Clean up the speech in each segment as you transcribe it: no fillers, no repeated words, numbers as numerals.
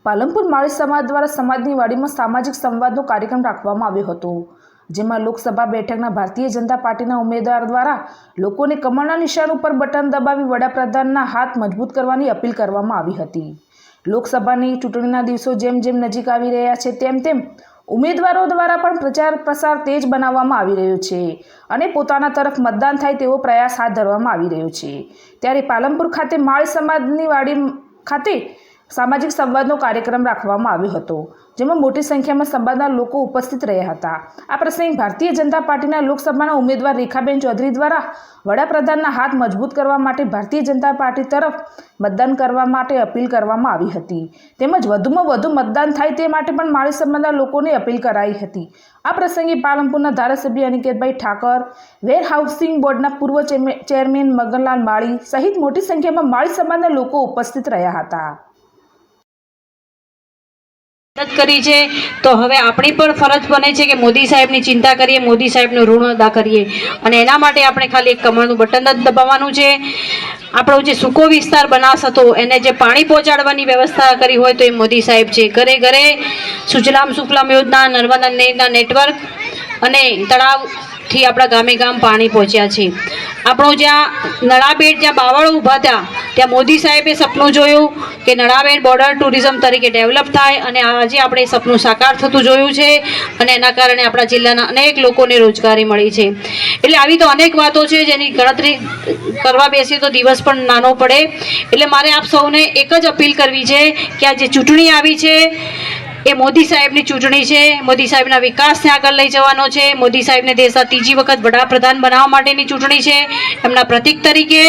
પાલનપુર માળી સમાજ દ્વારા સમાજની વાડીમાં સામાજિક સંવાદનો કાર્યક્રમ રાખવામાં આવ્યો હતો, જેમાં લોકસભા બેઠકના ભારતીય જનતા પાર્ટીના ઉમેદવાર દ્વારા લોકોને કમળના નિશાન ઉપર બટન દબાવી વડાપ્રધાનના હાથ મજબૂત કરવાની અપીલ કરવામાં આવી હતી। લોકસભાની ચૂંટણીના દિવસો જેમ જેમ નજીક આવી રહ્યા છે તેમ તેમ ઉમેદવારો દ્વારા પણ પ્રચાર પ્રસાર તેજ બનાવવામાં આવી રહ્યો છે અને પોતાના તરફ મતદાન થાય તેવો પ્રયાસ હાથ ધરવામાં આવી રહ્યો છે। ત્યારે પાલનપુર ખાતે માળી સમાજની વાડી ખાતે સામાજિક સંવાદનો કાર્યક્રમ રાખવામાં આવ્યો હતો, જેમાં મોટી સંખ્યામાં સમાજના લોકો ઉપસ્થિત રહ્યા હતા। આ પ્રસંગે ભારતીય જનતા પાર્ટીના લોકસભાના ઉમેદવાર રેખાબેન ચૌધરી દ્વારા વડાપ્રધાનના હાથ મજબૂત કરવા માટે ભારતીય જનતા પાર્ટી તરફ મતદાન કરવા માટે અપીલ કરવામાં આવી હતી, તેમજ વધુમાં વધુ મતદાન થાય તે માટે પણ માળી સમાજના લોકોને અપીલ કરાઈ હતી। આ પ્રસંગે પાલનપુરના ધારાસભ્ય અનિકેતભાઈ ઠાકર, વેર હાઉસિંગ બોર્ડના પૂર્વ ચેરમેન મગનલાલ માળી સહિત મોટી સંખ્યામાં માળી સમાજના લોકો ઉપસ્થિત રહ્યા હતા। કરી છે તો હવે આપણી પણ ફરજ બને છે કે મોદી સાહેબની ચિંતા કરીએ, મોદી સાહેબનું ઋણ અદા કરીએ અને એના માટે આપણે ખાલી એક કમળનું બટન જ દબાવવાનું છે। આપણો જે સૂકો વિસ્તાર બનાસ હતો એને જે પાણી પહોંચાડવાની વ્યવસ્થા કરી હોય તો એ મોદી સાહેબ છે। ઘરે ઘરે સુજલામ સુફલામ યોજના, નર્મદા નેટવર્ક અને તળાવથી આપણા ગામે ગામ પાણી પહોંચ્યા છે। આપણો જ્યાં નળાબેટ, જ્યાં બાવળો ઊભા હતા ત્યાં મોદી સાહેબે સપનું જોયું કે નળાબેટ બોર્ડર ટુરિઝમ તરીકે ડેવલપ થાય અને આજે આપણે સપનું સાકાર થતું જોયું છે અને એના કારણે આપણા જિલ્લાના અનેક લોકોને રોજગારી મળી છે। એટલે આવી તો અનેક વાતો છે જેની ગણતરી કરવા બેસીએ તો દિવસ પણ નાનો પડે। એટલે મારે આપ સૌને એક જ અપીલ કરવી છે કે આ જે ચૂંટણી આવી છે એ મોદી સાહેબની ચૂંટણી છે। મોદી સાહેબના વિકાસને આગળ લઈ જવાનો છે। મોદી સાહેબને દેશના ત્રીજી વખત વડાપ્રધાન બનાવવા માટેની ચૂંટણી છે। એમના પ્રતીક તરીકે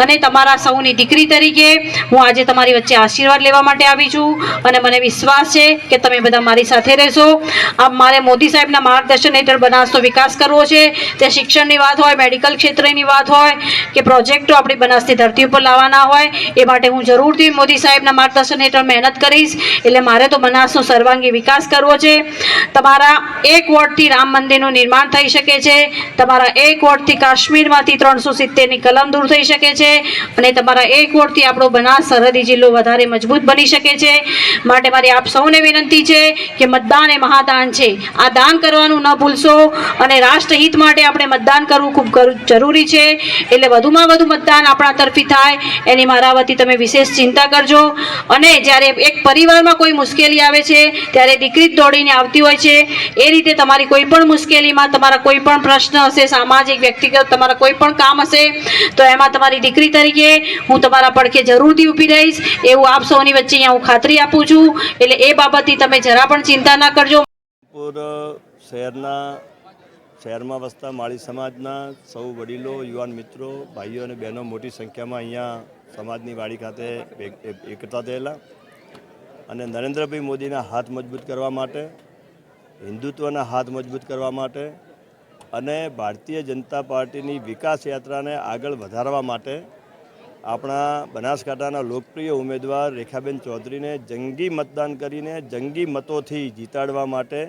અને તમારા સૌની દીકરી તરીકે હું આજે તમારી વચ્ચે આશીર્વાદ લેવા માટે આવી છું અને મને વિશ્વાસ છે કે તમે બધા મારી સાથે રહેશો। આ મારે મોદી સાહેબના માર્ગદર્શન હેઠળ બનાસનો વિકાસ કરવો છે। તે શિક્ષણની વાત હોય, મેડિકલ ક્ષેત્રની વાત હોય કે પ્રોજેક્ટો આપણી બનાસની ધરતી ઉપર લાવવાના હોય, એ માટે હું જરૂરથી મોદી સાહેબના માર્ગદર્શન હેઠળ મહેનત કરીશ। એટલે મારે તો બનાસનો સર્વાંગી વિકાસ કરવો છે। તમારા એક વોટથી રામ મંદિરનું નિર્માણ થઈ શકે છે। તમારા એક વોટથી કાશ્મીરમાંથી 370ની કલમ દૂર થઈ શકે છે અને તમારા એક વોટથી આપણો બનાસ સરહદી જિલ્લો વધારે મજબૂત બની શકે છે। માટે મારી આપ સૌને વિનંતી છે કે મતદાન એ મહાદાન છે। આ દાન કરવાનું ન ભૂલશો અને રાષ્ટ્રહિત માટે આપણે મતદાન કરવું ખૂબ જરૂરી છે। એટલે વધુમાં વધુ મતદાન આપણા તરફી થાય એની મારા વતી તમે વિશેષ ચિંતા કરજો। અને જ્યારે એક પરિવારમાં કોઈ મુશ્કેલી આવે છે ત્યારે દીકરી દોડીને આવતી હોય છે, એ રીતે તમારી કોઈ પણ મુશ્કેલીમાં, તમારા કોઈ પણ પ્રશ્ન હશે, સામાજિક વ્યક્તિગત તમારા કોઈ પણ કામ હશે તો એમાં તમારી દીકરી તરીકે હું તમારા પડખે જરૂરથી ઊભી રહીશ એવું આપ સૌની વચ્ચે અહીંયા હું ખાતરી આપું છું। એટલે એ બાબતથી તમે જરા પણ ચિંતા ના કરજો। શહેરમાં વસતા માળી સમાજના સૌ વડીલો, યુવાન મિત્રો, ભાઈઓ અને બહેનો મોટી સંખ્યામાં અહીંયા સમાજની વાડી ખાતે એકઠા થયેલા અને નરેન્દ્રભાઈ મોદીના હાથ મજબૂત કરવા માટે, હિન્દુત્વના હાથ મજબૂત કરવા માટે અને ભારતીય જનતા પાર્ટીની વિકાસ યાત્રાને આગળ વધારવા માટે આપણા બનાસકાંઠાના લોકપ્રિય ઉમેદવાર રેખાબેન ચૌધરીને જંગી મતદાન કરીને જંગી મતોથી જીતાડવા માટે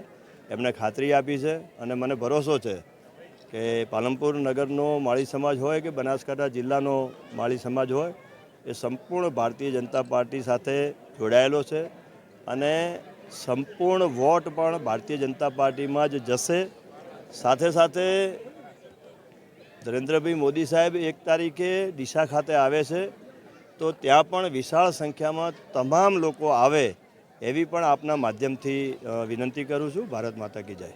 એમણે ખાતરી આપી છે અને મને ભરોસો છે કે પાલનપુર નગરનો માળી સમાજ હોય કે બનાસકાંઠા જિલ્લાનો માળી સમાજ હોય એ સંપૂર્ણ ભારતીય જનતા પાર્ટી સાથે જોડાયેલો છે અને સંપૂર્ણ વોટ પણ ભારતીય જનતા પાર્ટીમાં જ જશે। સાથે સાથે નરેન્દ્રભાઈ મોદી સાહેબ 1 તારીખે ડીસા ખાતે આવે છે તો ત્યાં પણ વિશાળ સંખ્યામાં તમામ લોકો આવે એવી પણ આપના માધ્યમથી વિનંતી કરું છું। ભારત માતા કી જય।